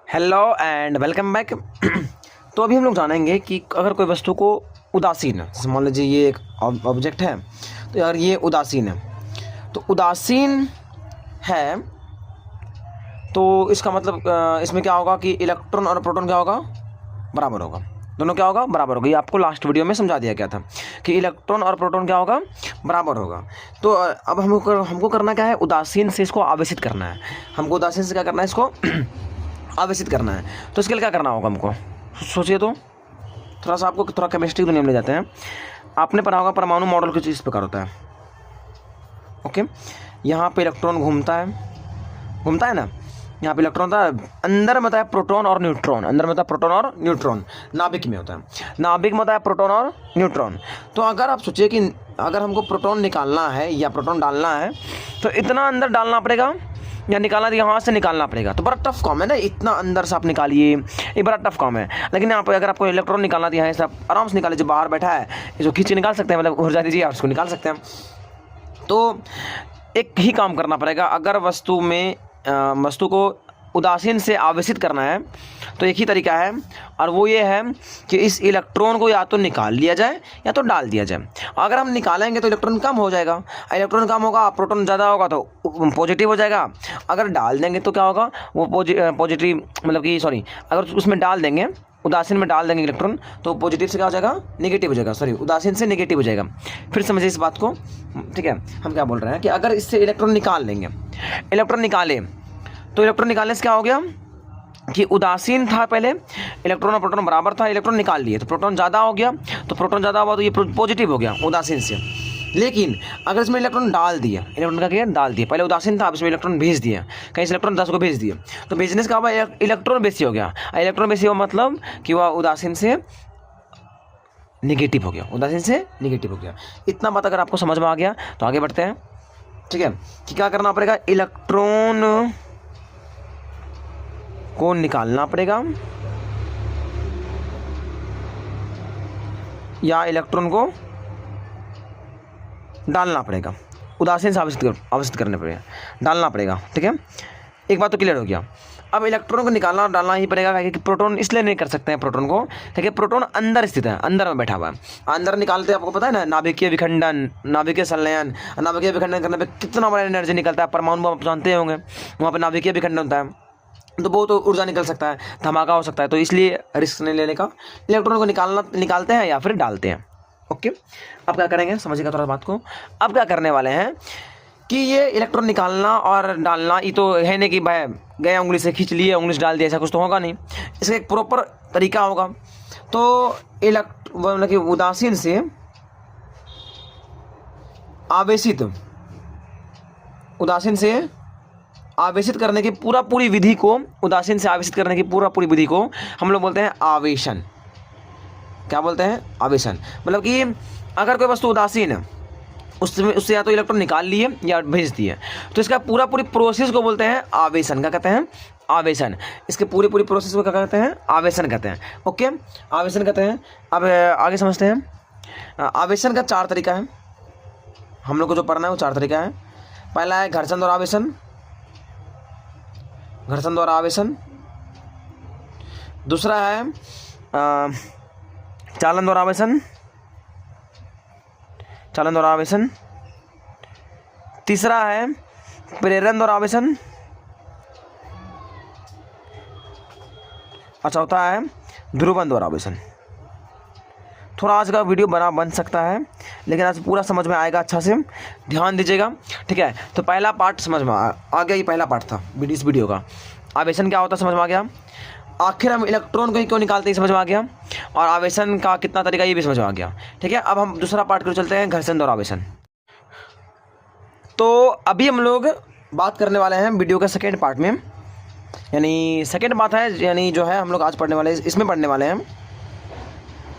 Hello and welcome back. तो अभी हम लोग जानेंगे कि अगर कोई वस्तु को उदासीन है, जैसे मान लीजिए ये एक ऑब्जेक्ट है, तो यार ये उदासीन है, तो उदासीन है तो इसका मतलब इसमें क्या होगा कि इलेक्ट्रॉन और प्रोटॉन क्या होगा, बराबर होगा। दोनों क्या होगा, बराबर होगा। ये आपको लास्ट वीडियो में समझा दिया गया था कि इलेक्ट्रॉन और प्रोटॉन क्या होगा, बराबर होगा। तो अब हमको करना क्या है, उदासीन से इसको आवेशित करना है। हमको उदासीन से क्या करना है, इसको आवेशित करना है। तो इसके लिए क्या करना होगा हमको, सोचिए तो। थोड़ा सा आपको थोड़ा केमिस्ट्री दुनिया में ले जाते हैं। आपने पढ़ा होगा परमाणु मॉडल कुछ इस प्रकार होता है। ओके, यहाँ पे इलेक्ट्रॉन घूमता है ना, यहाँ पे इलेक्ट्रॉन होता है, अंदर में होता है प्रोटॉन और न्यूट्रॉन, अंदर में होता है प्रोटॉन और न्यूट्रॉन, नाभिक में होता है, नाभिक में होता है प्रोटॉन और न्यूट्रॉन। तो अगर आप सोचिए कि अगर हमको प्रोटॉन निकालना है या प्रोटॉन डालना है, तो इतना अंदर डालना पड़ेगा या निकालना, यहाँ से निकालना पड़ेगा। तो बड़ा टफ काम है ना, इतना अंदर से आप निकालिए, ये बड़ा टफ काम है। लेकिन यहाँ पर अगर आपको इलेक्ट्रॉन निकालना दिया है, सब आराम से निकालिए। जो बाहर बैठा है इसको खींच के निकाल सकते हैं, मतलब ऊर्जा दीजिए आप उसको निकाल सकते हैं। तो एक ही काम करना पड़ेगा। अगर वस्तु को उदासीन से आवेशित करना है तो एक ही तरीका है, और वो ये है कि इस इलेक्ट्रॉन को या तो निकाल लिया जाए या तो डाल दिया जाए। अगर हम निकालेंगे तो इलेक्ट्रॉन कम हो जाएगा, इलेक्ट्रॉन कम होगा, प्रोटॉन ज़्यादा होगा तो पॉजिटिव हो जाएगा। अगर डाल देंगे तो क्या होगा, वो पॉजिटिव, मतलब कि सॉरी, अगर उसमें डाल देंगे, उदासीन में डाल देंगे इलेक्ट्रॉन, तो पॉजिटिव से क्या हो जाएगा, नेगेटिव हो जाएगा। सॉरी, उदासीन से नेगेटिव हो जाएगा। फिर समझिए इस बात को, ठीक है। हम क्या बोल रहे हैं कि अगर इससे इलेक्ट्रॉन निकाल लेंगे, इलेक्ट्रॉन निकाले तो इलेक्ट्रॉन निकालने से क्या हो गया कि उदासीन था पहले, इलेक्ट्रॉन और प्रोटॉन बराबर था, इलेक्ट्रॉन निकाल लिए तो प्रोटॉन ज़्यादा हो गया, तो प्रोटॉन ज़्यादा हुआ तो ये पॉजिटिव हो गया उदासीन से। लेकिन अगर इसमें इलेक्ट्रॉन डाल दिया, इलेक्ट्रॉन का क्या डाल दिया, पहले उदासीन था, अब इसमें इलेक्ट्रॉन भेज दिया, कहीं से इलेक्ट्रॉन 10 को भेज दिया, तो भेजने से क्या हुआ, इलेक्ट्रॉन बेसी हो गया। इलेक्ट्रॉन बेसी हुआ मतलब कि वह उदासीन से निगेटिव हो गया, उदासीन से निगेटिव हो गया। इतना बात अगर आपको समझ में आ गया तो आगे बढ़ते हैं, ठीक है। कि क्या करना पड़ेगा, इलेक्ट्रॉन को निकालना पड़ेगा या इलेक्ट्रॉन को डालना पड़ेगा, उदासीन से आवेशित करने पड़ेगा, डालना पड़ेगा, ठीक है। एक बात तो क्लियर हो गया। अब इलेक्ट्रॉन को निकालना और डालना ही पड़ेगा, क्योंकि प्रोटॉन इसलिए नहीं कर सकते हैं प्रोटॉन को, क्योंकि प्रोटॉन अंदर स्थित है, अंदर में बैठा हुआ है। अंदर निकालते हैं, आपको पता है ना, नाभिकीय विखंडन, नाभिकीय संलयन, नाभिकीय विखंडन करने पे कितना बड़ा एनर्जी निकलता है। परमाणु आप जानते होंगे, वहाँ पर नाभिकीय विखंडन होता है, तो बहुत ऊर्जा निकल सकता है, धमाका हो सकता है। तो इसलिए रिस्क नहीं लेने का, इलेक्ट्रॉन को निकालते हैं या फिर डालते हैं। ओके, अब क्या करेंगे, समझिएगा थोड़ा बात को। अब क्या करने वाले हैं कि ये इलेक्ट्रॉन निकालना और डालना, ये तो है नहीं कि भाई गए उंगली से खींच लिए, उंगली से डाल दिया, ऐसा कुछ तो होगा नहीं। इसका एक प्रॉपर तरीका होगा। तो मतलब कि उदासीन से आवेशित करने की पूरी विधि को, उदासीन से आवेशित करने की पूरी विधि को हम लोग बोलते हैं आवेशन। क्या बोलते हैं, आवेशन। मतलब कि अगर कोई वस्तु उदासीन है, उससे या तो इलेक्ट्रॉन निकाल लिए या भेज दिए, तो इसका पूरी प्रोसेस को बोलते हैं आवेशन। क्या कहते हैं, आवेशन। इसके पूरी प्रोसेस को क्या कहते हैं, आवेशन कहते हैं। ओके, आवेशन कहते हैं। अब आगे समझते हैं। आवेशन का 4 तरीका है, हम लोग को जो पढ़ना है वो 4 तरीका है। पहला है घर्षण द्वारा आवेशन, घर्षण द्वारा आवेशन। दूसरा है चालन द्वारा आवेशन, चालन द्वारा आवेशन। तीसरा है प्रेरण द्वारा आवेशन, और चौथा है ध्रुवन द्वारा आवेशन। थोड़ा आज का वीडियो बन सकता है, लेकिन आज पूरा समझ में आएगा, अच्छा से ध्यान दीजिएगा, ठीक है। तो पहला पार्ट समझ में आ गया, ये पहला पार्ट था इस वीडियो का। आवेशन क्या होता है समझ में आ गया, आखिर हम इलेक्ट्रॉन को क्यों निकालते हैं समझ में आ गया, और आवेशन का कितना तरीका ये भी समझ में आ गया, ठीक है। अब हम दूसरा पार्ट को चलते हैं, घर्षण द्वारा आवेशन। तो अभी हम लोग बात करने वाले हैं वीडियो के सेकेंड पार्ट में, यानी सेकेंड बात है, यानी जो है हम लोग आज पढ़ने वाले, इसमें पढ़ने वाले हैं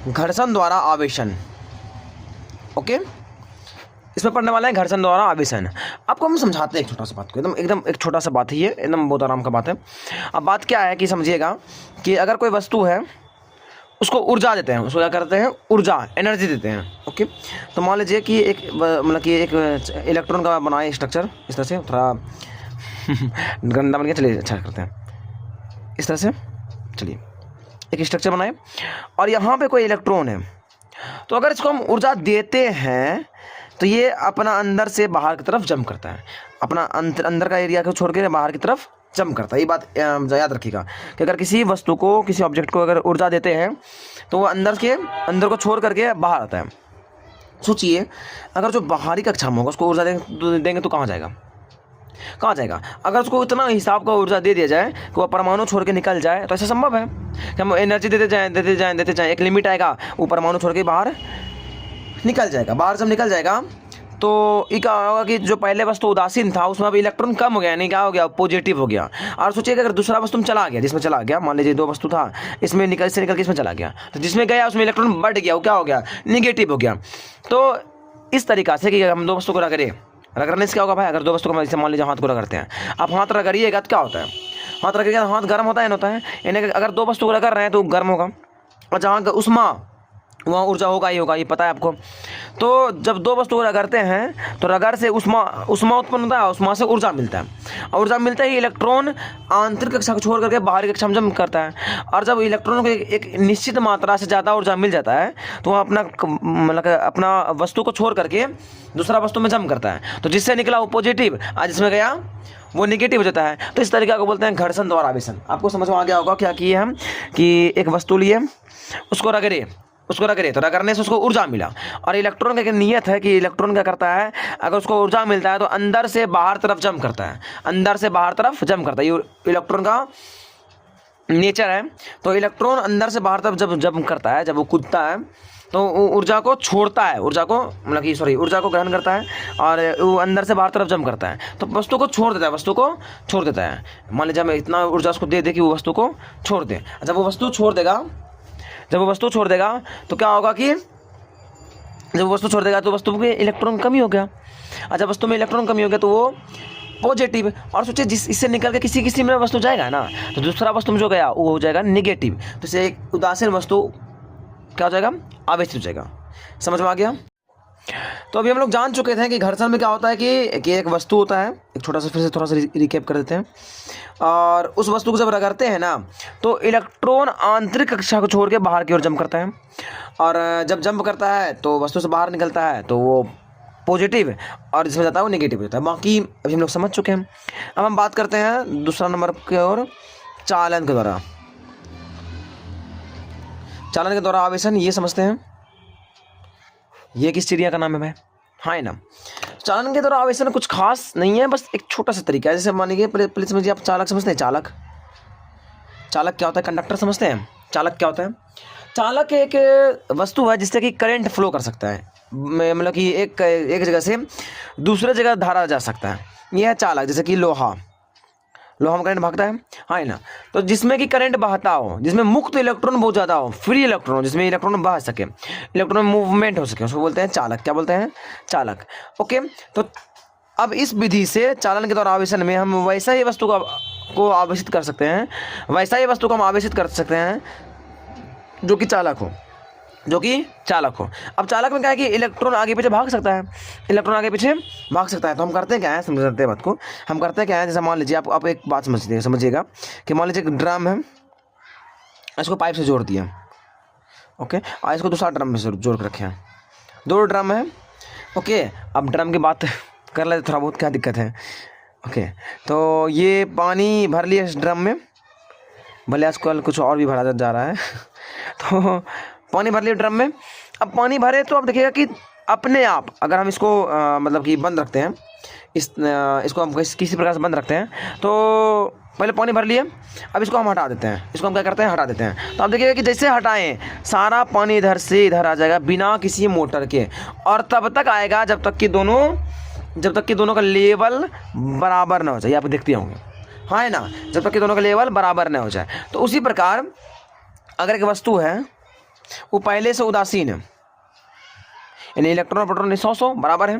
घर्षण द्वारा आवेशन। ओके, इसमें पढ़ने वाले हैं घर्षण द्वारा आवेशन। आपको हम समझाते हैं एक छोटा सा बात को, एकदम एक छोटा सा बात है ये, एकदम बहुत आराम का बात है। अब बात क्या है कि समझिएगा कि अगर कोई वस्तु है, उसको ऊर्जा देते हैं, उसको क्या करते हैं, ऊर्जा, एनर्जी देते हैं। ओके, तो मान लीजिए कि एक मतलब कि एक इलेक्ट्रॉन का बनाए स्ट्रक्चर, इस तरह से थोड़ा गंदा बन गया, चलिए अच्छा करते हैं। इस तरह से। चलिए एक स्ट्रक्चर बनाए और यहाँ पे कोई इलेक्ट्रॉन है, तो अगर इसको हम ऊर्जा देते हैं तो ये अपना अंदर से बाहर की तरफ जंप करता है, अपना अंदर का एरिया को छोड़ के बाहर की तरफ जंप करता है। ये बात याद रखिएगा कि अगर किसी वस्तु को, किसी ऑब्जेक्ट को अगर ऊर्जा देते हैं तो वो अंदर को छोड़ करके बाहर आता है। सोचिए अगर जो बाहरी कक्षा में होगा उसको ऊर्जा देंगे तो कहाँ जाएगा, कहाँ जाएगा? अगर उसको इतना हिसाब का ऊर्जा दे दिया जाए कि वो परमाणु छोड़ के निकल जाए तो ऐसा संभव है कि हम एनर्जी देते जाएं, एक लिमिट आएगा, वो परमाणु छोड़ के बाहर निकल जाएगा। बाहर जब निकल जाएगा तो ये क्या होगा कि जो पहले वस्तु उदासीन था उसमें अब इलेक्ट्रॉन कम हो गया, यानी क्या हो गया, पॉजिटिव हो गया। और सोचिएगा अगर दूसरा वस्तु में चला गया, जिसमें चला गया, मान लीजिए 2 वस्तु था, इसमें निकल के इसमें चला गया, तो जिसमें गया उसमें इलेक्ट्रॉन बढ़ गया, वो क्या हो गया, निगेटिव हो गया। तो इस तरीक़ा से कि हम 2 वस्तु को रगड़ने से क्या होगा भाई, अगर 2 वस्तु को जैसे मान लीजिए हाथ को रगड़ते हैं, आप हाथ रगड़िएगा तो क्या होता है, हाथ रगड़िएगा हाथ गर्म होता है, होता है, यानी अगर 2 वस्तु को रगड़ रहे हैं तो गर्म होगा, और जहाँ उष्मा वहाँ ऊर्जा होगा ही होगा, ये पता है आपको। तो जब 2 वस्तु को रगड़ते हैं तो रगड़ से उष्मा उत्पन्न होता है, उष्मा से ऊर्जा मिलता है, और ऊर्जा मिलता ही इलेक्ट्रॉन आंतरिक कक्षा को छोड़ करके बाहरी कक्षा में जंप करता है। और जब इलेक्ट्रॉन को एक निश्चित मात्रा से ज़्यादा ऊर्जा मिल जाता है तो वह अपना वस्तु को छोड़ करके दूसरा वस्तु में जंप करता है, तो जिससे निकला वो पॉजिटिव, आज जिसमें गया वो निगेटिव हो जाता है। तो इस तरीके को बोलते हैं घर्षण द्वारा आवेशन। आपको समझ में आ गया होगा क्या किए हम, कि एक वस्तु लिए, उसको रगड़े तो रगड़ने से उसको ऊर्जा मिला, और इलेक्ट्रॉन का नियत है कि इलेक्ट्रॉन क्या करता है, अगर उसको ऊर्जा मिलता है तो अंदर से बाहर तरफ जंप करता है, ये इलेक्ट्रॉन का नेचर है। तो इलेक्ट्रॉन अंदर से बाहर तरफ जब जंप करता है, जब वो कूदता है तो ऊर्जा को छोड़ता है, ऊर्जा को ग्रहण करता है, और वो अंदर से बाहर तरफ जंप करता है, तो वस्तु को छोड़ देता है। मान लीजिए हम इतना ऊर्जा उसको दे कि वो वस्तु को छोड़ दे। जब वो वस्तु छोड़ देगा तो क्या होगा कि जब वो वस्तु छोड़ देगा तो वस्तु में इलेक्ट्रॉन कमी हो गया, और जब वस्तु में इलेक्ट्रॉन कमी हो गया तो वो पॉजिटिव। और सोचिए इससे निकल के किसी में वस्तु जाएगा ना, तो दूसरा वस्तु में जो गया वो हो जाएगा निगेटिव। तो इससे एक उदासीन वस्तु क्या हो जाएगा, आवेशित हो जाएगा। समझ में आ गया? तो अभी हम लोग जान चुके थे कि घर्षण में क्या होता है कि एक वस्तु होता है, एक छोटा सा फिर से थोड़ा सा रिकैप कर देते हैं, और उस वस्तु को जब रगड़ते हैं ना तो इलेक्ट्रॉन आंतरिक कक्षा को छोड़ के बाहर की ओर जंप करता है, और जब जंप करता है तो वस्तु से बाहर निकलता है तो वो पॉजिटिव, और जिसमें जाता है वो नेगेटिव होता है। बाकी अभी हम लोग समझ चुके हैं। अब हम बात करते हैं दूसरा नंबर की ओर, चालन के द्वारा आवेशन। ये समझते हैं ये किस चिड़िया का नाम है भाई, हाँ है ना। चालन के द्वारा आवेशन कुछ खास नहीं है, बस एक छोटा सा तरीका है। जैसे मान लीजिए पहले समझिए, आप चालक समझते हैं, चालक क्या होता है, कंडक्टर समझते हैं। चालक क्या होता है, चालक एक वस्तु है जिससे कि करंट फ्लो कर सकता है, मतलब कि एक जगह से दूसरे जगह धारा जा सकता है, यह है चालक। जैसे कि लोहा में करंट भागता है, हाँ ना। तो जिसमें कि करंट बहता हो, जिसमें मुक्त इलेक्ट्रॉन बहुत ज़्यादा हो, फ्री इलेक्ट्रॉन हो, जिसमें इलेक्ट्रॉन बह सके, इलेक्ट्रॉन मूवमेंट हो सके, उसको बोलते हैं चालक। क्या बोलते हैं, चालक। ओके, तो अब इस विधि से चालन के द्वारा आवेशन में हम वैसा ही वस्तु को आवेशित कर सकते हैं, जो कि चालक हो। अब चालक में क्या है कि इलेक्ट्रॉन आगे पीछे भाग सकता है, तो हम करते क्या है, समझते हैं बात को। हम करते क्या है, जैसे मान लीजिए आप एक बात समझिएगा कि मान लीजिए एक ड्रम है, इसको पाइप से जोड़ दिया, ओके, और इसको दूसरा ड्रम में जोड़ के रखे हैं, 2 ड्रम है, ओके। अब ड्रम की बात कर लेते थोड़ा बहुत, क्या दिक्कत है, ओके। तो ये पानी भर लिया इस ड्रम में, भले आजकल कुछ और भी भरा जा रहा है तो पानी भर लिया ड्रम में। अब पानी भरे तो आप देखिएगा कि अपने आप अगर हम इसको मतलब कि बंद रखते हैं, इसको हम किसी प्रकार से बंद रखते हैं, तो पहले पानी भर लिए, अब इसको हम हटा देते हैं, इसको हम क्या करते हैं, हटा देते हैं। तो आप देखिएगा कि जैसे हटाएं सारा पानी इधर से इधर आ जाएगा बिना किसी मोटर के, और तब तक आएगा जब तक कि दोनों का लेवल बराबर ना हो जाए। आप देखते होंगे, हाँ है ना, जब तक कि दोनों का लेवल बराबर ना हो जाए। तो उसी प्रकार अगर एक वस्तु है वो पहले से उदासीन है, यानी इलेक्ट्रॉन और प्रोटॉन 100 बराबर है,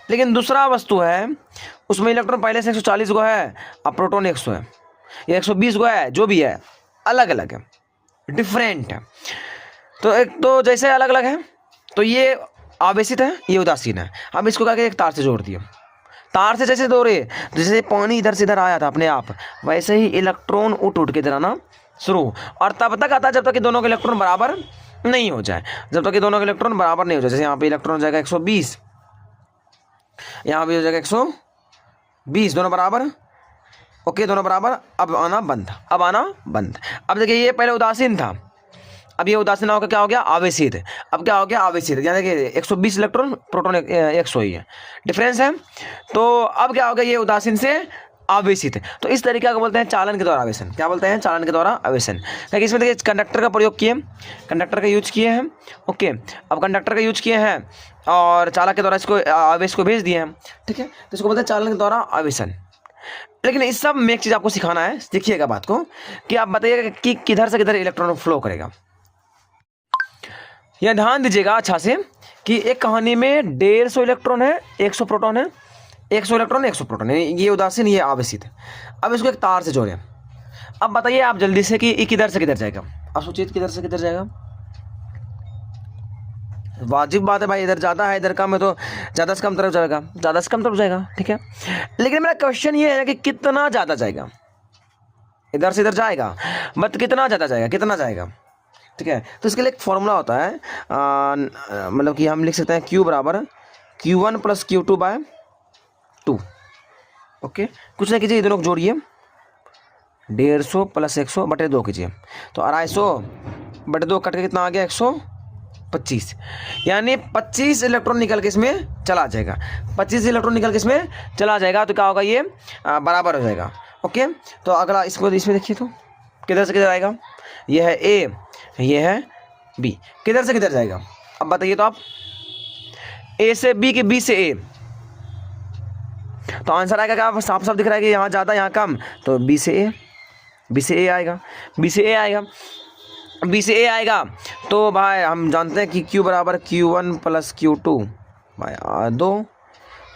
लेकिन दूसरा वस्तु है उसमें इलेक्ट्रॉन पहले से 140 गो है, अब प्रोटॉन 100 है या 120 गो है, जो भी है अलग अलग है, डिफरेंट है। तो एक तो जैसे अलग अलग है तो ये आवेशित है, ये उदासीन है। हम इसको क्या एक तार से जोड़ दिए, तार से जैसे दौड़े, जैसे पानी इधर से इधर आया था अपने आप, वैसे ही इलेक्ट्रॉन उठ उठ के इधर आना शुरू, और तब तक आता है जब तक कि दोनों के इलेक्ट्रॉन बराबर नहीं हो जाए। जब तक कि दोनों के इलेक्ट्रॉन बराबर नहीं हो जाए, जैसे यहाँ पे इलेक्ट्रॉन हो जाएगा 120, यहाँ भी हो जाएगा 120, दोनों बराबर, ओके दोनों बराबर। अब आना बंद, अब आना बंद। अब देखिए ये पहले उदासीन था, अब ये उदासीन होकर क्या हो गया, आवेशित। अब क्या हो गया, आवेशित। यानी कि 120 इलेक्ट्रॉन, प्रोटॉन 100 ही है, डिफरेंस है। तो अब क्या हो गया, ये उदासीन से आवेशित। तो इस तरीके का बोलते हैं चालन के द्वारा आवेशन। क्या बोलते हैं, चालन के द्वारा आवेशन। क्योंकि इसमें देखिए कंडक्टर का प्रयोग किए, कंडक्टर का यूज किए हैं, ओके। अब कंडक्टर का यूज किए हैं और चालक के द्वारा इसको आवेश को भेज दिए हैं, ठीक है। तो इसको बोलते हैं चालन के द्वारा आवेशन। लेकिन इस सब में एक चीज़ आपको सिखाना है, देखिएगा बात को, कि आप बताइएगा कि किधर से किधर इलेक्ट्रॉन फ्लो करेगा। यह ध्यान दीजिएगा अच्छा से कि एक कहानी में 150 इलेक्ट्रॉन है, 100 प्रोटॉन है, 100 इलेक्ट्रॉन 100 प्रोटॉन है, ये उदासीन ये आवेशित। अब इसको एक तार से जोड़ें। अब बताइए आप जल्दी से कि ये किधर से किधर जाएगा। अब सोचिए किधर से किधर जाएगा। वाजिब बात है भाई, इधर ज़्यादा है इधर कम है, तो ज़्यादा से कम तरफ जाएगा, ज़्यादा से कम तरफ जाएगा, ठीक है। लेकिन मेरा क्वेश्चन ये है कि कितना ज़्यादा जाएगा, इधर से इधर जाएगा बट कितना ज़्यादा जाएगा, कितना जाएगा, ठीक है। तो इसके लिए एक फॉर्मूला होता है, मतलब कि हम लिख सकते हैं Q बराबर Q1 + Q2/2, ओके। कुछ नहीं कीजिए, दोनों को जोड़िए, 150 + 100 बटे 2 कीजिए, तो 250 बटे 2 कट के कितना आ गया, 125। यानी 25 इलेक्ट्रॉन निकल के इसमें चला जाएगा, 25 इलेक्ट्रॉन निकल के इसमें चला जाएगा। तो क्या होगा, ये बराबर हो जाएगा, ओके। तो अगला इसको इसमें देखिए, तो किधर से किधर आएगा, ये है A, ये है B, किधर से किधर जाएगा। अब बताइए तो आप, A से B कि B से A, तो आंसर आएगा क्या, साफ साफ दिख रहा है कि यहाँ ज़्यादा यहाँ कम, तो B से A, B से A आएगा, B से A आएगा, B से A आएगा। तो भाई हम जानते हैं कि Q बराबर Q1 + Q2 भाई 2,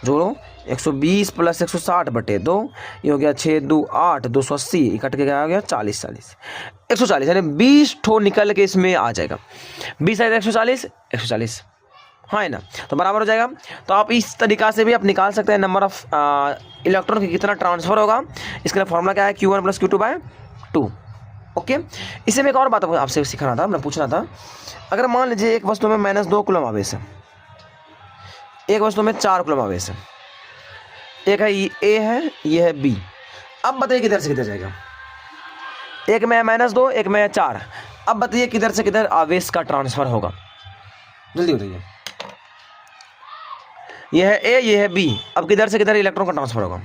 जोड़ो 120 + 160 बटे 2, ये हो गया 6 2 8, 280, इकट्ठ के क्या हो गया 40 140, यानी 20 ठो निकल के इसमें आ जाएगा। 20 है 140 140, हाँ है ना, तो बराबर हो जाएगा। तो आप इस तरीक़ा से भी आप निकाल सकते हैं नंबर ऑफ इलेक्ट्रॉन की कितना ट्रांसफ़र होगा। इसके लिए फॉर्मूला क्या है, Q1 + Q2/2, ओके। इसे में एक और बात आपसे सिखाना था, मैं पूछना था, अगर मान लीजिए एक वस्तु में -2 कूलम आवेश है, एक वस्तु में 4 कूलम आवेश है, एक है A है, ये है B। अब बताइए किधर से किधर जाएगा, एक में है -2, एक में है 4। अब बताइए किधर से किधर आवेश का ट्रांसफ़र होगा, जल्दी बताइए। ये है A, ये है B, अब किधर से किधर इलेक्ट्रॉन का ट्रांसफ़र होगा,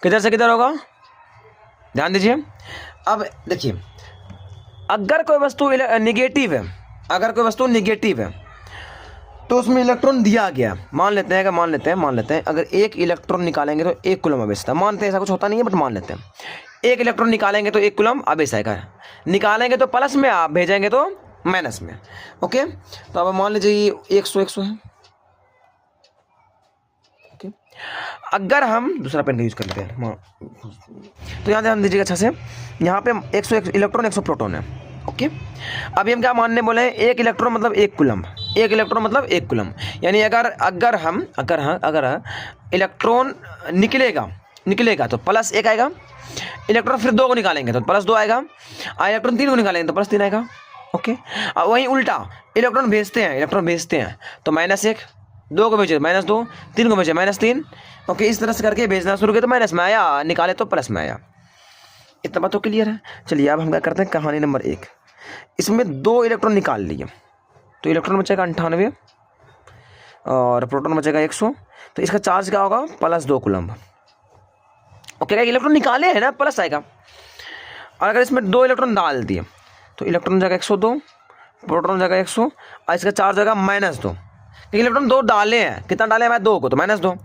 किधर से किधर होगा, ध्यान दीजिए। अब देखिए, अगर कोई वस्तु निगेटिव है, अगर कोई वस्तु निगेटिव है तो उसमें इलेक्ट्रॉन दिया गया, मान लेते हैं अगर एक इलेक्ट्रॉन निकालेंगे तो 1 कूलम आवेश था, मानते हैं ऐसा कुछ होता नहीं है बट मान लेते हैं, एक इलेक्ट्रॉन निकालेंगे तो 1 कूलम आवेश आएगा, निकालेंगे तो प्लस में, आप भेजेंगे तो माइनस में, ओके। तो अब मान लीजिए 100 है, ओके। अगर हम दूसरा पेन का यूज़ कर लेते हैं, तो यहाँ ध्यान दीजिएगा अच्छा से, यहाँ पे 100 इलेक्ट्रॉन 100 प्रोटॉन है, ओके। अभी हम क्या मानने बोले हैं, एक इलेक्ट्रॉन मतलब 1 कूलम, एक इलेक्ट्रॉन मतलब 1 कूलम। यानी अगर इलेक्ट्रॉन निकलेगा तो +1 आएगा, इलेक्ट्रॉन फिर 2 को निकालेंगे तो +2 आएगा, इलेक्ट्रॉन 3 को निकालेंगे तो +3 आएगा, ओके। अब वहीं उल्टा इलेक्ट्रॉन भेजते हैं तो -1, 2 को भेजे -2, 3 को भेजे -3, ओके। इस तरह से करके भेजना शुरू किया तो माइनस में आया, निकाले तो प्लस में आया। इतना बात तो क्लियर है। चलिए अब हम क्या करते हैं, कहानी नंबर 1, इसमें 2 इलेक्ट्रॉन निकाल लिए, तो इलेक्ट्रॉन बचेगा 98 और प्रोटॉन बचेगा 100। तो इसका चार्ज क्या होगा, +2 कूलम, ओके। इलेक्ट्रॉन निकाले हैं ना, प्लस आएगा। और अगर इसमें 2 इलेक्ट्रॉन डाल दिए तो इलेक्ट्रॉन जाएगा 102, प्रोटॉन जाएगा 100 और इसका चार्ज जाएगा -2, क्योंकि इलेक्ट्रॉन 2 डाले हैं, कितना डाले हैं, 2 को, तो -2,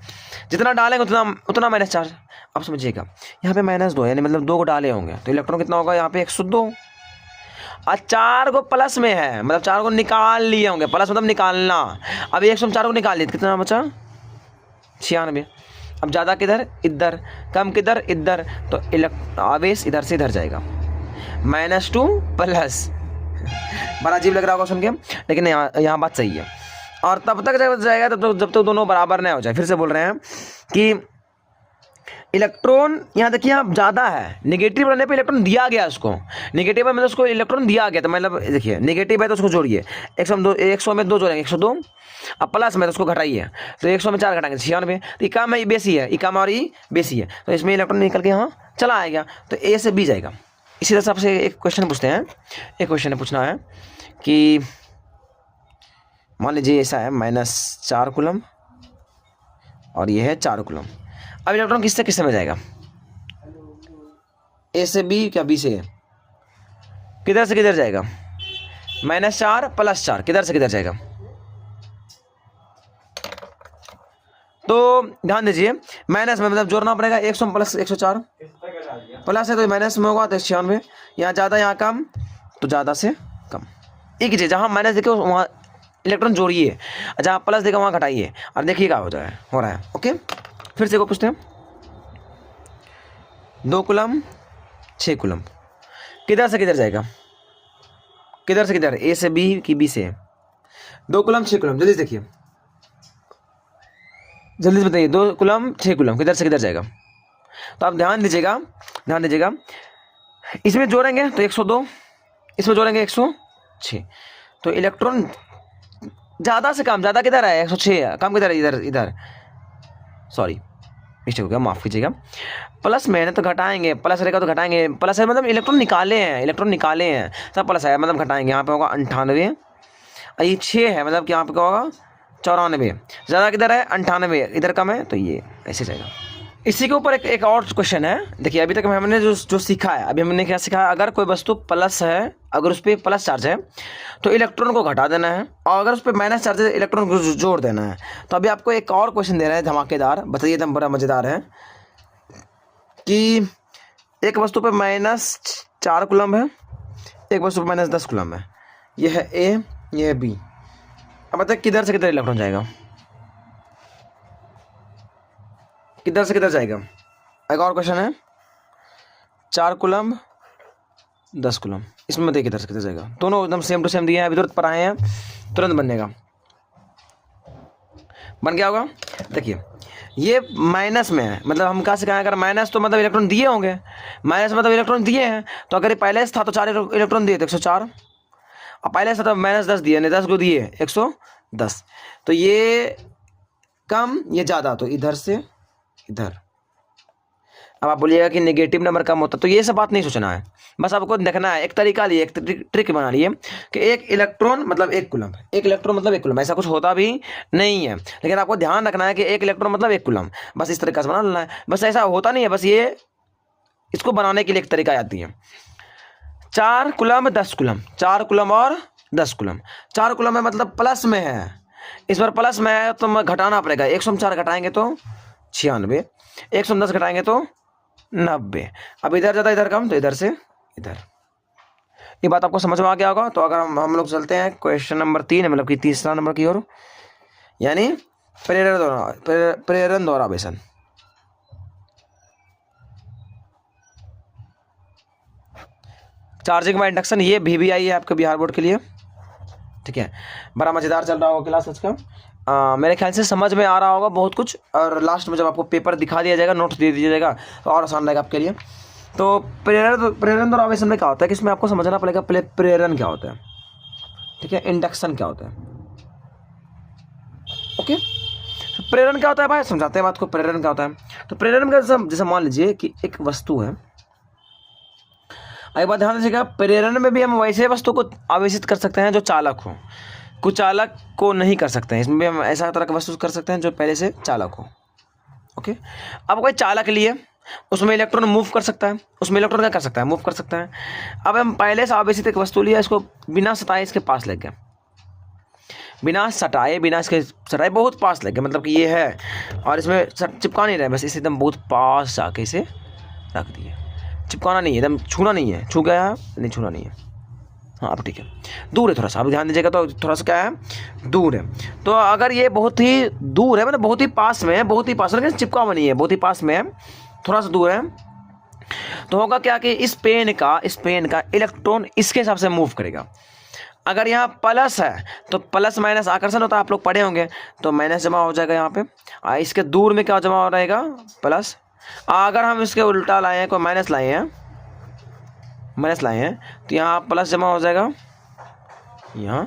जितना डालेंगे उतना माइनस चार्ज। अब समझिएगा, यहाँ पे -2 यानी मतलब 2 को डाले होंगे, तो इलेक्ट्रॉन कितना होगा, यहाँ पे 102, और 4 को प्लस में है, मतलब 4 को निकाल लिए होंगे, प्लस मतलब निकालना। अब 104 को निकाल लिए, कितना बचा, 96। अब ज़्यादा किधर, इधर, कम किधर, इधर, तो आवेश इधर से इधर जाएगा, -2 प्लस। बड़ा अजीब लग रहा होगा सुन के, लेकिन यहाँ बात सही है। और तब तक जब जाएगा जब तक दोनों बराबर नहीं हो जाए। फिर से बोल रहे हैं कि इलेक्ट्रॉन यहाँ देखिए यहाँ ज़्यादा है, नेगेटिव रहने पे इलेक्ट्रॉन दिया गया उसको, नेगेटिव है मतलब उसको इलेक्ट्रॉन दिया गया, तो मतलब देखिए नेगेटिव है तो उसको जोड़िए, 100 में 2 जोड़ेंगे 102, अब प्लस में तो उसको घटाइए, तो 100 में 4 घटाएंगे 96, तो ये काम है ये बेसी है, ये काम और ये बेसी है, तो इसमें इलेक्ट्रॉन निकल के यहाँ चला आएगा, तो ए से बी जाएगा। इसी तरह से आपसे एक क्वेश्चन पूछते हैं, एक क्वेश्चन पूछना है कि मान लीजिए ऐसा है -4 कूलम और ये है 4 कूलम। अब इलेक्ट्रॉन किससे किससे में जाएगा, ए से बी क्या बी से ए, किधर से किधर जाएगा, -4 + 4 किधर से किधर जाएगा। तो ध्यान दीजिए माइनस में मतलब जोड़ना पड़ेगा, 100 + 104 प्लस है तो माइनस में होगा तो 96, यहाँ ज़्यादा यहाँ कम तो ज़्यादा से कम। एक ही चीज़ जहाँ माइनस देखे वहाँ इलेक्ट्रॉन जोड़िए, जहाँ प्लस देखा वहाँ घटाइए और देखिए क्या हो रहा है। ओके, फिर से को पूछते हैं 2 कूलम 6 कूलम किधर से किधर जाएगा, किधर से किधर, ए से बी की बी से, 2 कूलम 6 कूलम, जल्दी से देखिए, जल्दी से बताइए, 2 कूलम 6 कूलम किधर से किधर जाएगा। तो आप ध्यान दीजिएगा, इसमें जोड़ेंगे तो 102, इसमें जोड़ेंगे 106, तो इलेक्ट्रॉन ज़्यादा से कम, ज़्यादा किधर है 106, कम किधर है इधर सॉरी मिस्टेक हो गया, माफ़ कीजिएगा, प्लस में है तो घटाएंगे, प्लस रहेगा तो घटाएंगे, प्लस है मतलब इलेक्ट्रॉन निकाले हैं सब प्लस है मतलब घटाएंगे, यहाँ पे होगा 98 और ये 6 है मतलब कि यहाँ पे क्या होगा 94, ज़्यादा किधर है 98, इधर कम है तो ये ऐसे जाएगा। इसी के ऊपर एक और क्वेश्चन है, देखिए अभी तक हमने जो सीखा है, अभी हमने क्या सीखा है, अगर कोई वस्तु प्लस है, अगर उस पर प्लस चार्ज है तो इलेक्ट्रॉन को घटा देना है, और अगर उस पर माइनस चार्ज है इलेक्ट्रॉन को जोड़ देना है। तो अभी आपको एक और क्वेश्चन दे रहे हैं धमाकेदार, बताइए एकदम बड़ा मज़ेदार है कि एक वस्तु पे -4 कूलम है, एक वस्तु पे -10 कूलम है, ये है ए, ये है बी, अब बताइए किधर से किधर इलेक्ट्रॉन जाएगा, किधर से किधर जाएगा। एक और क्वेश्चन है 4 कूलम 10 कूलम, इसमें बताइए किधर से किधर जाएगा, दोनों एकदम सेम टू सेम दिए हैं, अभी तुरंत पर आए हैं, तुरंत बनेगा, बन गया होगा। देखिए ये माइनस में है, मतलब हम कहाँ से कहाँ, अगर माइनस तो मतलब इलेक्ट्रॉन दिए होंगे, माइनस मतलब इलेक्ट्रॉन दिए हैं, तो अगर ये पहले से था तो 4 इलेक्ट्रॉन दिए थे 104, और पहले से था -10 दिए, 10 को दिए 110, तो ये कम ये ज़्यादा, तो इधर से इधर। अब आप बोलिएगा कि नेगेटिव नंबर कम होता, तो ये सब बात नहीं सोचना है, बस आपको देखना है, एक तरीका लिए, एक ट्रिक बना लिए कि एक इलेक्ट्रॉन मतलब 1 कूलम, एक इलेक्ट्रॉन मतलब 1 कूलम, ऐसा कुछ होता भी नहीं है, लेकिन आपको ध्यान रखना है कि 1 इलेक्ट्रॉन मतलब 1 कूलम, बस इस तरीका से बना लेना है, बस ऐसा होता नहीं है, बस ये इसको बनाने के लिए एक तरीका आती है। 4 कूलम 10 कूलम, 4 कूलम और 10 कूलम, 4 कूलम है मतलब प्लस में है, इस बार प्लस में है तो घटाना पड़ेगा, 104 घटाएंगे तो 96, 110 घटाएंगे तो 90, अब इधर ज़्यादा इधर कम तो इधर से इधर। ये बात आपको समझ में आ गया होगा। तो अगर हम लोग चलते हैं क्वेश्चन नंबर 3 मतलब कि तीसरा नंबर की ओर, यानी प्रेरण द्वारा आवेशन। चार्जिंग बाय इंडक्शन, ये VBI है आपके बिहार बोर्ड के लिए, ठीक है, बड़ा मज़ेदार चल रहा होगा क्लास आज का। मेरे ख्याल से समझ में आ रहा होगा बहुत कुछ, और लास्ट में जब आपको पेपर दिखा दिया जाएगा, नोट्स दे दिया जाएगा तो और आसान रहेगा आपके लिए। तो प्रेरण द्वारा आवेशन में क्या होता है कि इसमें आपको समझना पड़ेगा पहले प्रेरण क्या होता है, ठीक है, इंडक्शन क्या होता है। ओके, प्रेरण क्या होता है भाई, समझाते हैं बात को, प्रेरण क्या होता है। तो प्रेरण का जैसे मान लीजिए कि एक वस्तु है, एक बात ध्यान दीजिएगा, प्रेरण में भी हम वैसे वस्तु को आवेशित कर सकते हैं जो चालक हो, कुछ चालक को नहीं कर सकते हैं, इसमें भी हम ऐसा तरह का वस्तु कर सकते हैं जो पहले से चालक हो। ओके, अब कोई चालक लिए उसमें इलेक्ट्रॉन मूव कर सकता है, उसमें इलेक्ट्रॉन क्या कर सकता है, मूव कर सकता है। अब हम पहले से आवेशित एक वस्तु लिया, इसको बिना सटाए इसके पास लग गया, बिना सटाए बहुत पास लग गया, मतलब कि ये है और इसमें चिपका नहीं रहे, बस इसे एकदम बहुत पास जाके इसे रख दिए, चिपकाना नहीं है, एकदम छूना नहीं है, छू गया है नहीं, छूना नहीं है, हाँ अब ठीक है, दूर है थोड़ा सा, अब ध्यान दीजिएगा, तो थोड़ा सा क्या है, दूर है। तो अगर ये बहुत ही दूर है, मतलब बहुत ही पास में है, बहुत ही पास, लेकिन चिपका हुआ नहीं है, बहुत ही पास में है, थोड़ा सा दूर है, तो होगा क्या कि इस पेन का इलेक्ट्रॉन इसके हिसाब से मूव करेगा। अगर यहाँ प्लस है तो प्लस माइनस आकर्षण होता है, आप लोग पढ़े होंगे, तो माइनस जमा हो जाएगा यहाँ पे। इसके दूर में क्या जमा हो रहेगा, प्लस। अगर हम इसके उल्टा लाए हैं, कोई माइनस लाए हैं, माइनस लाए हैं, तो यहाँ प्लस जमा हो जाएगा, यहाँ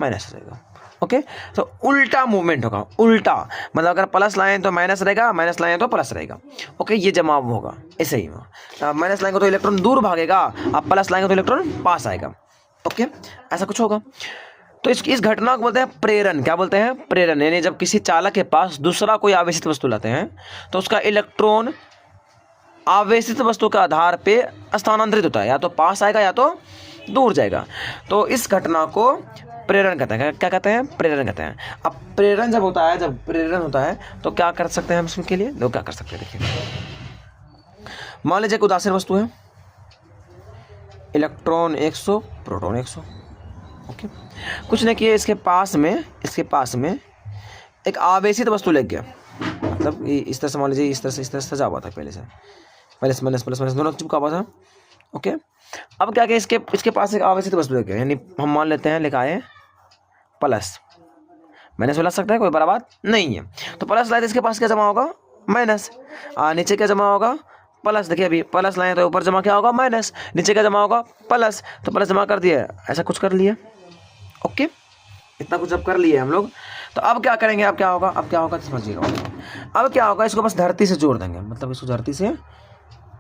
माइनस हो जाएगा। ओके, तो उल्टा मूवमेंट होगा, उल्टा मतलब अगर प्लस लाएं तो माइनस रहेगा, माइनस लाएं तो प्लस रहेगा। ओके, ये जमाव होगा, ऐसे ही होगा। माइनस लाएंगे तो इलेक्ट्रॉन दूर भागेगा, आप प्लस लाएंगे तो इलेक्ट्रॉन पास आएगा। ओके, ऐसा कुछ होगा। तो इस घटना को बोलते हैं प्रेरण। क्या बोलते हैं, प्रेरण। यानी जब किसी चालक के पास दूसरा कोई आवेशित वस्तु लाते हैं तो उसका इलेक्ट्रॉन आवेशित वस्तु के आधार पे स्थानांतरित होता है, या तो पास आएगा या तो दूर जाएगा। तो इस घटना को प्रेरण कहते हैं। क्या कहते हैं, प्रेरण कहते हैं। अब प्रेरण जब होता है, जब प्रेरण होता है तो क्या कर सकते हैं हम इसके लिए, लोग क्या कर सकते हैं, देखिए। मान लीजिए एक उदासीन वस्तु है, इलेक्ट्रॉन 100, प्रोटॉन 100। ओके, कुछ नहीं किए, इसके पास में एक आवेशित वस्तु लग गया, मतलब इस तरह से, मान लीजिए इस तरह से सजा हुआ था, पहले से प्लस माइनस दोनों चिपका हुआ था। ओके, अब क्या किया, इसके पास एक आवेशित वस्तु लग गया, यानी हम मान लेते हैं लिखा है प्लस, माइनस लग सकता है, कोई बड़ा बात नहीं है। तो प्लस लाए तो इसके पास क्या जमा होगा, माइनस। नीचे क्या जमा होगा, प्लस। देखिए अभी प्लस लाए तो ऊपर जमा क्या होगा, माइनस, नीचे क्या जमा होगा, प्लस। तो प्लस जमा कर दिया, ऐसा कुछ कर लिया। ओके, इतना कुछ अब कर लिए हम लोग। तो अब क्या करेंगे, अब क्या होगा समझिएगा। अब क्या होगा, इसको बस धरती से जोड़ देंगे, मतलब इसको धरती से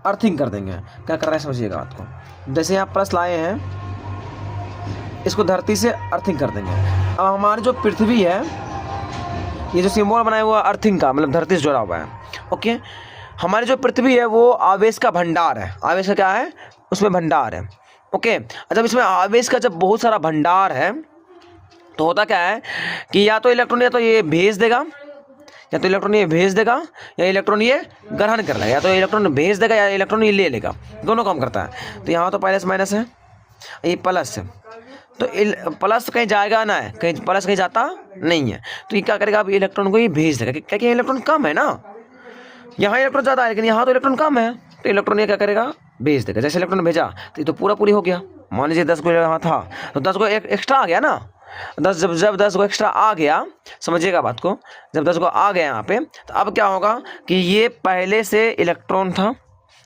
अर्थिंग कर देंगे। क्या कर रहे हैं समझिएगा बात को। जैसे यहाँ प्लस लाए हैं, इसको धरती से अर्थिंग कर देंगे। अब हमारी जो पृथ्वी है, ये जो सिंबल बनाया हुआ अर्थिंग का, मतलब धरती से जुड़ा हुआ है। ओके, हमारी जो पृथ्वी है वो आवेश का भंडार है। आवेश का क्या है, उसमें भंडार है। ओके, जब इसमें आवेश का जब बहुत सारा भंडार है तो होता क्या है कि या तो इलेक्ट्रॉन या तो ये भेज देगा, या तो इलेक्ट्रॉन ये भेज देगा, या इलेक्ट्रॉन ये ग्रहण कर लेगा। या तो इलेक्ट्रॉन भेज देगा या इलेक्ट्रॉन ये ले लेगा, दोनों काम करता है। तो यहाँ तो प्लस माइनस है, ये प्लस है, तो प्लस कहीं जाएगा ना है, कहीं प्लस कहीं जाता नहीं है। तो ये क्या करेगा, अब इलेक्ट्रॉन को ये भेज देगा, क्योंकि इलेक्ट्रॉन कम है ना, यहाँ इलेक्ट्रॉन ज़्यादा है लेकिन यहाँ तो इलेक्ट्रॉन कम है, तो इलेक्ट्रॉन ये क्या करेगा, भेज देगा। जैसे इलेक्ट्रॉन भेजा तो ये तो पूरी हो गया। मान लीजिए 10 को यहाँ था तो 10 को एक्स्ट्रा आ गया ना, 10 जब 10 को एक्स्ट्रा आ गया, समझिएगा बात को, जब 10 को आ गया यहाँ पे, तो अब क्या होगा कि ये पहले से इलेक्ट्रॉन था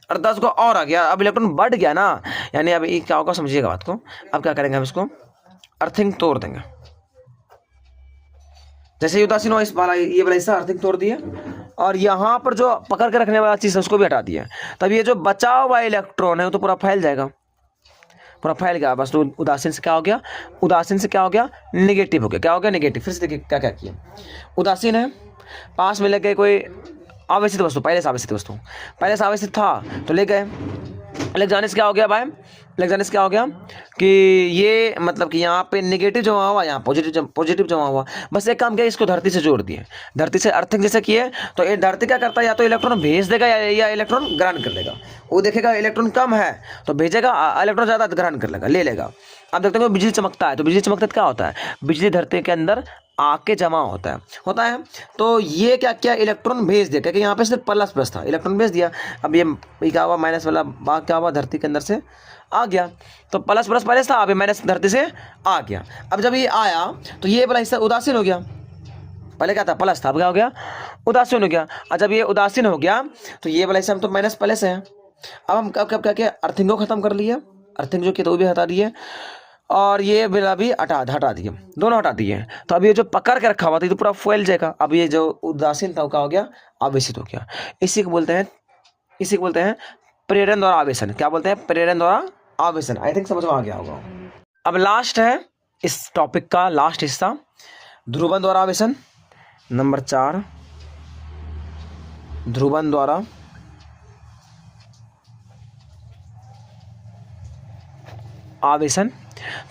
और 10 को और आ गया, अब इलेक्ट्रॉन बढ़ गया ना, यानी अब ये क्या होगा समझिएगा बात को। अब क्या करेंगे हम इसको अर्थिंग तोड़ देंगे। जैसे उदासीन हो, इस वाला ये वाला हिस्सा अर्थिंग तोड़ दिए और यहाँ पर जो पकड़ के रखने वाला चीज़ है उसको भी हटा दिया। तब ये जो बचा हुआ इलेक्ट्रॉन है वो तो पूरा फैल जाएगा, पूरा फैल गया बस। तो उदासीन से क्या हो गया, उदासीन से क्या हो गया, नेगेटिव हो गया। क्या हो गया, नेगेटिव। फिर से देखिए क्या क्या किया। उदासीन है, पास में लेके कोई आवेशित वस्तु, पहले से आवेशित वस्तु, पहले से आवेशित था तो ले गए, ले जाने से क्या हो गया भाई, ले जाने से क्या हो गया कि ये मतलब कि यहाँ पे नेगेटिव जमा हुआ, यहाँ पॉजिटिव जमा हुआ। बस एक काम किया, इसको धरती से जोड़ दिए, धरती से अर्थिंग जैसे किए। तो ये धरती क्या करता है, या तो इलेक्ट्रॉन भेज देगा या इलेक्ट्रॉन ग्रहण कर लेगा। वो देखेगा इलेक्ट्रॉन कम है तो भेजेगा, इलेक्ट्रॉन ज़्यादा ग्रहण कर लेगा, ले लेगा। अब देखते हैं बिजली चमकता है, तो बिजली चमकता क्या होता है, बिजली धरती के अंदर आके जमा होता है। तो ये क्या किया, इलेक्ट्रॉन भेज दिया, क्योंकि यहाँ पे सिर्फ प्लस था, इलेक्ट्रॉन भेज दिया। अब ये क्या हुआ, माइनस वाला भाग क्या हुआ, धरती के अंदर से आ गया। तो प्लस पहले था, अभी माइनस धरती से आ गया। अब जब ये आया तो ये वाला हिस्सा उदासीन हो गया, पहले क्या था, प्लस था, अब क्या हो गया, उदासीन हो गया। और जब ये उदासीन हो गया तो ये वाला हिस्सा हम तो माइनस पहले से है। अब हम कब क्या किया, अर्थिंग को खत्म कर लिया, अर्थिंग जो किया तो वो भी हटा दिए, और ये बिला भी हटा दिए, दोनों हटा दिए। तो अब ये जो पकड़ के रखा हुआ था ये तो पूरा फैल जाएगा। अब ये जो उदासीन था वो क्या हो गया, आवेशित हो गया। इसी को बोलते हैं प्रेरण द्वारा आवेशन। क्या बोलते हैं, प्रेरण द्वारा आवेशन। आई थिंक समझ में आ गया होगा। अब लास्ट है इस टॉपिक का लास्ट हिस्सा, ध्रुवन द्वारा आवेशन। नंबर 4, ध्रुवन द्वारा आवेशन।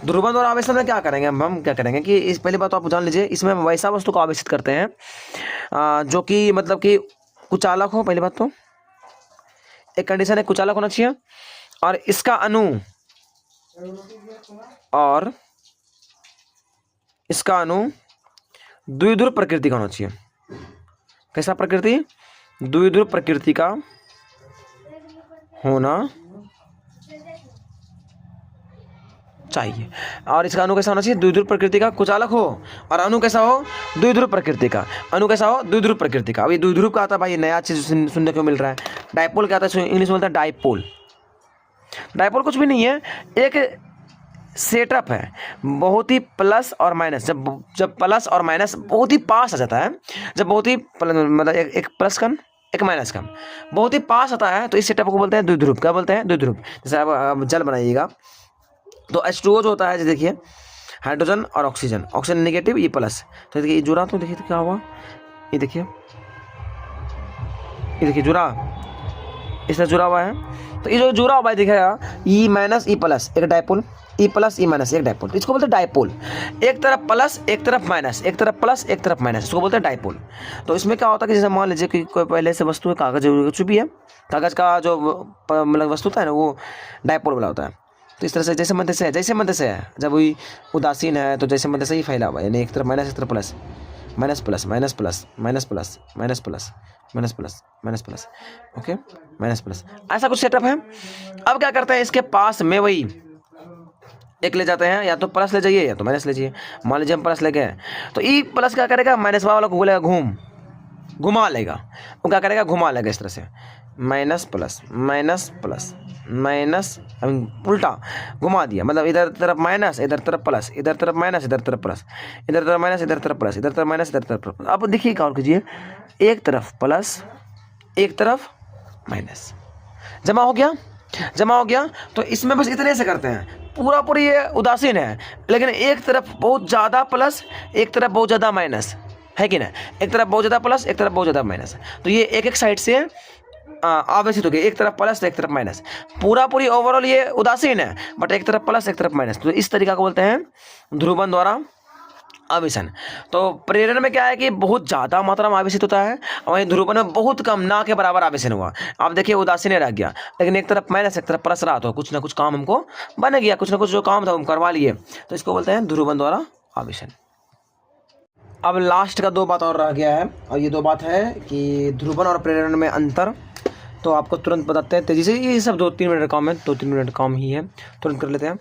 ध्रुवन द्वारा आवेशन में क्या करेंगे हम क्या करेंगे कि इस पहली बात तो आप जान लीजिए, इसमें हम वैसा वस्तु को आवेशित करते हैं जो कि मतलब कि कुचालक हो। पहली बात तो एक कंडीशन है, कुचालक होना चाहिए, और इसका अणु द्विध्रुव प्रकृति का होना चाहिए। कैसा प्रकृति, द्विध्रुव प्रकृति का होना चाहिए। और इसका अणु कैसा होना चाहिए? द्विध्रुव प्रकृति का, कुचालक हो, और अणु कैसा हो? द्विध्रुव प्रकृति का। अणु कैसा हो? द्विध्रुव प्रकृति का। अभी द्विध्रुव का आता है भाई, नया चीज़ सुनने को मिल रहा है। डायपोल क्या आता है? इंग्लिश में बोलता है डायपोल। डायपोल कुछ भी नहीं है, एक सेटअप है, बहुत ही प्लस और माइनस। जब प्लस और माइनस बहुत ही पास आ जाता है, जब बहुत ही मतलब एक प्लस कण एक माइनस कण बहुत ही पास आता है, तो इस सेटअप को बोलते हैं द्विध्रुव। क्या बोलते हैं? द्विध्रुव। जैसे आप जल बनाइएगा तो H2O जो होता है, देखिए हाइड्रोजन और ऑक्सीजन, ऑक्सीजन नेगेटिव, ये प्लस। तो देखिए जुड़ा, तो देखिए क्या हुआ, ये देखिए जुड़ा, इस तरह जुड़ा हुआ है। तो ये जो जुड़ा हुआ है दिखेगा, ई माइनस ई प्लस, एक dipole, E plus E minus, एक डायपोल। इसको बोलते हैं डायपोल। एक तरफ प्लस, एक तरफ माइनस, एक तरफ प्लस, एक तरफ माइनस, इसको बोलते हैं डायपोल। तो इसमें क्या होता है कि जैसे मान लीजिए कि कोई पहले से वस्तु है, कागज कुछ भी है, कागज का जो मतलब वस्तु होता है ना, वो डायपोल वाला होता है। तो इस तरह से जैसे मध्य से है, जब वही उदासीन है तो जैसे मध्य से ही फैला हुआ है, यानी एक तरफ माइनस, एक तरफ plus, minus plus, minus plus, minus plus, minus plus, minus plus, minus plus, okay, minus plus, ऐसा कुछ सेटअप है। अब क्या करते हैं, इसके पास में वही एक ले जाते हैं, या तो प्लस ले जाइए या तो माइनस ले जाइए। मान लीजिए हम प्लस ले गए, तो ई प्लस क्या करेगा, माइनस वाला को बोलेगा घुमा लेगा। वो क्या करेगा, घुमा लेगा इस तरह से, minus plus, minus plus, minus, उल्टा घुमा दिया, मतलब इधर तरफ माइनस, इधर तरफ प्लस, इधर तरफ माइनस, इधर तरफ प्लस, इधर तरफ माइनस, इधर तरफ प्लस, इधर तरफ माइनस, इधर तरफ प्लस। अब देखिए क्या कीजिए, एक तरफ प्लस, एक तरफ माइनस, जमा हो गया। तो इसमें बस इतने से करते हैं, पूरी ये उदासीन है, लेकिन एक तरफ बहुत ज़्यादा प्लस, एक तरफ बहुत ज़्यादा माइनस है कि ना, एक तरफ बहुत ज़्यादा प्लस, एक तरफ बहुत ज़्यादा माइनस। तो ये एक साइड से आवेशित हो गया, एक तरफ प्लस एक तरफ माइनस, पूरी ओवरऑल ये उदासीन है, बट एक तरफ प्लस एक तरफ माइनस। तो इस तरीका को बोलते हैं ध्रुवन द्वारा आवेशन। तो प्रेरण में क्या है कि बहुत ज़्यादा मात्रा में आवेशित होता है, और वहीं ध्रुवन में बहुत कम, ना के बराबर आवेशन हुआ। आप देखिए उदासीन रह गया, लेकिन एक तरफ माइनस एक तरफ प्लस रहा, तो कुछ ना कुछ काम हमको बन गया, कुछ ना कुछ जो काम था हम करवा लिए। तो इसको बोलते हैं ध्रुवन द्वारा आवेशन। अब लास्ट का 2 बात और रह गया है, और ये 2 बात है कि ध्रुवन और प्रेरण में अंतर। तो आपको तुरंत बताते हैं तेजी से, ये सब 2-3 मिनट काम है, 2-3 मिनट काम ही है, तुरंत कर लेते हैं।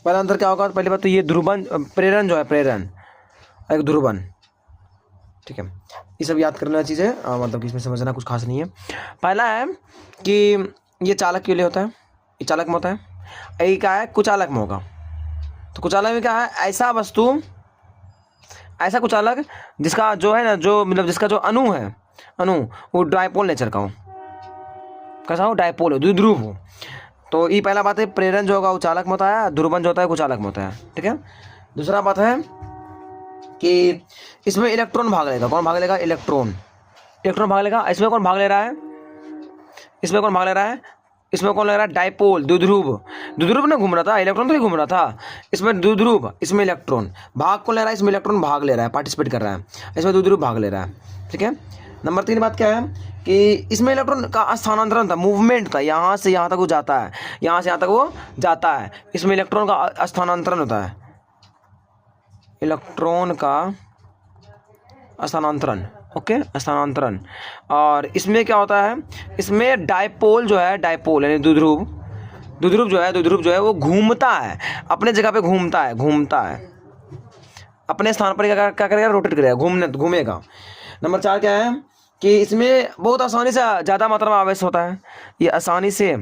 पहला अंतर क्या होगा, पहली बात तो ये ध्रुवन, प्रेरण जो है, प्रेरण एक ध्रुवन, ठीक है, ये सब याद करने वाली चीज़ है, मतलब कि इसमें समझना कुछ खास नहीं है। पहला है कि ये चालक के लिए होता है, ये चालक में होता है, ये क्या है, कुचालक में होगा। तो कुचालक में क्या है, ऐसा वस्तु, ऐसा कुचालक जिसका जो है ना, जो मतलब जिसका जो अणु है, वो डायपोल नेचर का हो, कैसा हो, डायपोल हो, द्विध्रुव हो। तो ये पहला बात है, प्रेरण जो होगा वो चालक में होता है, ध्रुवन जो होता है कुचालक में होता है, ठीक है। दूसरा बात है कि इसमें इलेक्ट्रॉन भाग लेगा। कौन भाग लेगा, इलेक्ट्रॉन भाग लेगा। इसमें कौन भाग ले रहा है, इसमें कौन ले रहा है, डायपोल, द्विध्रुव ने घूम रहा था, इलेक्ट्रॉन तो ही घूम रहा था। इसमें द्विध्रुव, इसमें इलेक्ट्रॉन भाग कौन ले रहा है, इसमें इलेक्ट्रॉन भाग ले रहा है, पार्टिसिपेट कर रहा है, इसमें द्विध्रुव भाग ले रहा है, ठीक है। नंबर 3 बात क्या है कि इसमें इलेक्ट्रॉन का स्थानांतरण था, मूवमेंट था, यहाँ से यहाँ तक वो जाता है, यहाँ से यहाँ तक वो जाता है, इसमें इलेक्ट्रॉन का स्थानांतरण होता है, इलेक्ट्रॉन का स्थानांतरण, ओके, स्थानांतरण। और इसमें क्या होता है, इसमें डायपोल जो है, डायपोल यानी द्विध्रुव जो है वो घूमता है, अपने जगह पे घूमता है, अपने स्थान पर क्या करेगा, रोटेट करेगा, घूमेगा। नंबर 4 क्या है कि इसमें बहुत आसानी से ज़्यादा मात्रा में आवेश होता है, ये आसानी से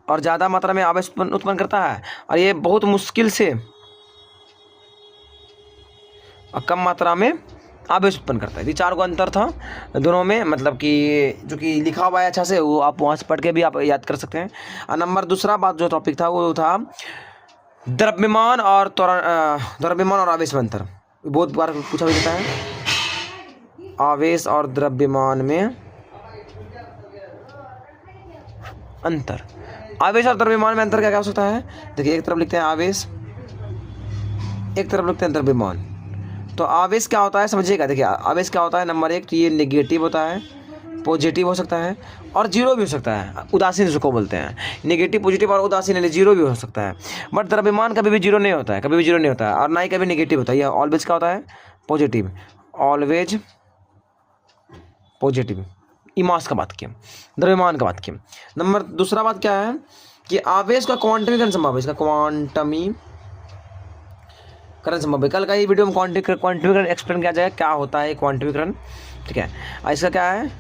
और ज़्यादा मात्रा में आवेश उत्पन्न करता है, और ये बहुत मुश्किल से और कम मात्रा में आवेश उत्पन्न करता है। ये 4 को अंतर था दोनों में, मतलब कि जो कि लिखा हुआ है अच्छा से, वो आप वहाँ से पढ़ के भी आप याद कर सकते हैं। और नंबर दूसरा बात जो टॉपिक था वो था द्रव्यमान और आवेश में अंतर। बहुत बार पूछा भी जाता है, आवेश और द्रव्यमान में अंतर। आवेश और द्रव्यमान में अंतर क्या क्या हो सकता है, देखिए एक तरफ लिखते हैं आवेश, एक तरफ लिखते हैं द्रव्यमान। तो आवेश क्या होता है समझिएगा, देखिए आवेश क्या होता है, नंबर 1 तो ये नेगेटिव होता है, पॉजिटिव हो सकता है और जीरो भी हो सकता है, उदासीन जिसको बोलते हैं, नेगेटिव, पॉजिटिव और उदासीन यानी जीरो भी हो सकता है। बट द्रव्यमान कभी भी जीरो नहीं होता है, और ना ही कभी नेगेटिव होता है, यह ऑलवेज क्या होता है, पॉजिटिव, ऑलवेज पॉजिटिव। ई मास का बात किया, द्रव्यमान का बात किया। नंबर दूसरा बात क्या है कि आवेश का क्वांटमीकरण संभव है, इसका क्वांटमीकरण संभव है। कल का ये वीडियो में क्वांटमीकरण एक्सप्लेन किया जाएगा क्या होता है क्वांटमीकरण, ठीक है। इसका क्या है,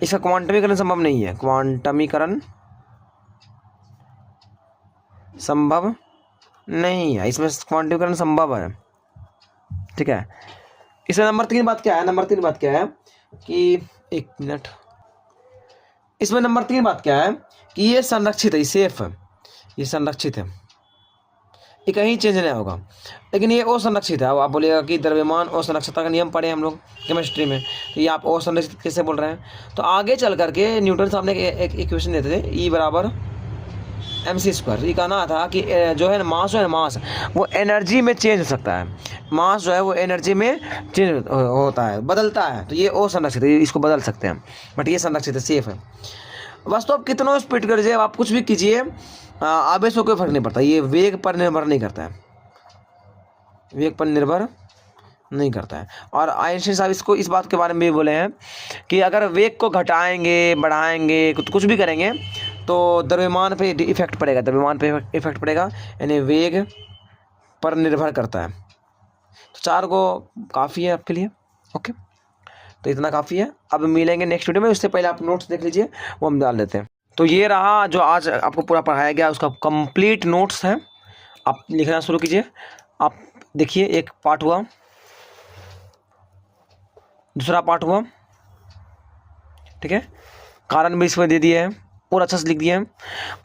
इसका क्वांटमीकरण संभव नहीं है, क्वांटमीकरण संभव नहीं है, इसमें क्वांटमीकरण संभव है, ठीक है। इसमें नंबर 3 बात क्या है, नंबर 3 बात क्या है कि एक मिनट, इसमें नंबर 3 बात क्या है कि ये संरक्षित है, ये सेफ है, ये संरक्षित है, ये कहीं चेंज नहीं होगा। लेकिन ये असंरक्षित है। अब आप बोलिएगा कि द्रव्यमान असंरक्षितता का नियम पढ़े हम लोग केमिस्ट्री में, तो ये आप असंरक्षित कैसे बोल रहे हैं। तो आगे चल करके न्यूटन साहब ने एक इक्वेशन देते थे, ई बराबर mc²। ये कहना था कि जो है मास जो है, मास वो एनर्जी में चेंज हो सकता है, मास जो है वो एनर्जी में चेंज होता है, बदलता है। तो ये असंरक्षित है, इसको बदल सकते हैं, बट ये संरक्षित है, सेफ है। बस तो आप कितनों स्पीड कर जाए, आप कुछ भी कीजिए, आवेश को कोई फर्क नहीं पड़ता, ये वेग पर निर्भर नहीं करता है, वेग पर निर्भर नहीं करता है। और आइंस्टाइन साहब इसको इस बात के बारे में भी बोले हैं कि अगर वेग को घटाएंगे बढ़ाएंगे कुछ भी करेंगे तो द्रव्यमान पे इफेक्ट पड़ेगा, द्रव्यमान पे इफेक्ट पड़ेगा, यानी वेग पर निर्भर करता है। तो 4 को काफ़ी है आपके लिए, ओके। तो इतना काफ़ी है। अब मिलेंगे नेक्स्ट वीडियो में, उससे पहले आप नोट्स देख लीजिए, वो हम डाल देते हैं। तो ये रहा जो आज आपको पूरा पढ़ाया गया, उसका कंप्लीट नोट्स है, आप लिखना शुरू कीजिए। आप देखिए, एक पार्ट हुआ, दूसरा पार्ट हुआ, ठीक है, कारण भी इसमें दे दिए हैं और अच्छा से लिख दिए हैं।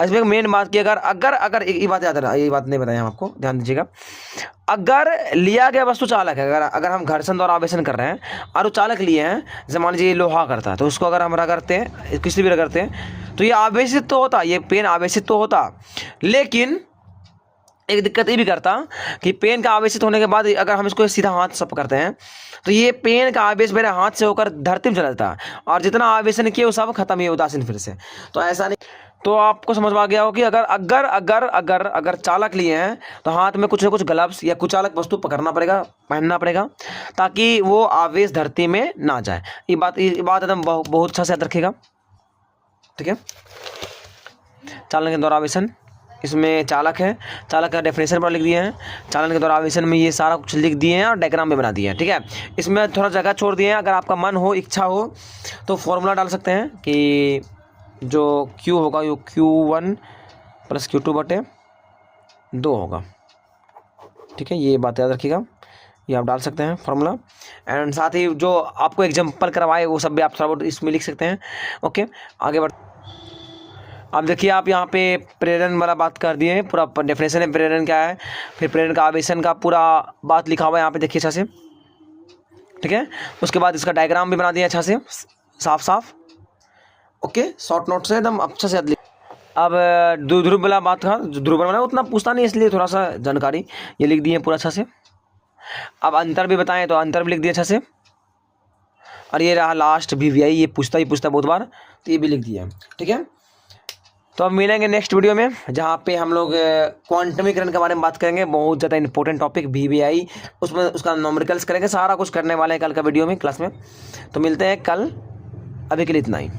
इसमें एक मेन बात की, अगर ये बात याद रहा, ये बात नहीं बताया हम आपको, ध्यान दीजिएगा। अगर लिया गया वस्तु चालक है, अगर हम घर्षण द्वारा आवेशन कर रहे हैं और वो चालक लिए हैं, जैसे मान लीजिए लोहा करता है, तो उसको अगर हम रगड़ते हैं, किसी भी रगड़ते हैं, तो ये आवेशित तो होता, ये पेन आवेशित तो होता, लेकिन एक दिक्कत ये भी करता कि पेन का आवेशित होने के बाद अगर हम इसको सीधा हाथ से पकड़ते हैं तो ये पेन का आवेश मेरे हाथ से होकर धरती में चला जाता है, और जितना आवेशन किया वो सब खत्म, ही उदासीन फिर से। तो ऐसा नहीं, तो आपको समझ में आ गया हो कि अगर अगर अगर अगर अगर चालक लिए हैं तो हाथ में कुछ ना कुछ ग्लव्स या कुचालक वस्तु पकड़ना पड़ेगा, पहनना पड़ेगा, ताकि वो आवेश धरती में ना जाए। ये बात एकदम बहुत अच्छा से याद रखिएगा, ठीक है। चालन के द्वारा आवेशन, इसमें चालक है, चालक का डेफिनेशन पर लिख दिए हैं, चालन के द्वारा आवेशन में ये सारा कुछ लिख दिए हैं और डायग्राम भी बना दिए हैं, ठीक है। इसमें थोड़ा जगह छोड़ दिए हैं, अगर आपका मन हो, इच्छा हो तो फॉर्मूला डाल सकते हैं कि जो Q होगा वो Q1 + Q2/2 होगा, ठीक है। ये बात याद रखिएगा, ये आप डाल सकते हैं फॉर्मूला। एंड साथ ही जो आपको एग्जाम्पल करवाए वो सब भी आप थोड़ा बहुत इसमें लिख सकते हैं, ओके। आगे बढ़, अब देखिए, आप यहाँ पे प्रेरण वाला बात कर दिए हैं, पूरा डेफिनेशन है प्रेरण क्या है, फिर प्रेरण का आवेशन का पूरा बात लिखा हुआ है यहाँ पे, देखिए अच्छा से, ठीक है। उसके बाद इसका डायग्राम भी बना दिया अच्छा से, साफ साफ, ओके। शॉर्ट नोट से एकदम अच्छा से लिख। अब ध्रुव वाला बात था, ध्रुव वाला उतना पूछता नहीं, इसलिए थोड़ा सा जानकारी ये लिख दिए पूरा अच्छा से। अब अंतर भी बताएं तो अंतर भी लिख दिया अच्छा से। और ये रहा लास्ट VVI, ये पूछता ही पूछता बहुत बार, तो ये भी लिख दिया, ठीक है। तो अब मिलेंगे नेक्स्ट वीडियो में, जहाँ पे हम लोग क्वांटमीकरण के बारे में बात करेंगे, बहुत ज़्यादा इंपॉर्टेंट टॉपिक VVI, उसमें उसका न्यूमेरिकल्स करेंगे, सारा कुछ करने वाले हैं कल का वीडियो में, क्लास में। तो मिलते हैं कल, अभी के लिए इतना ही।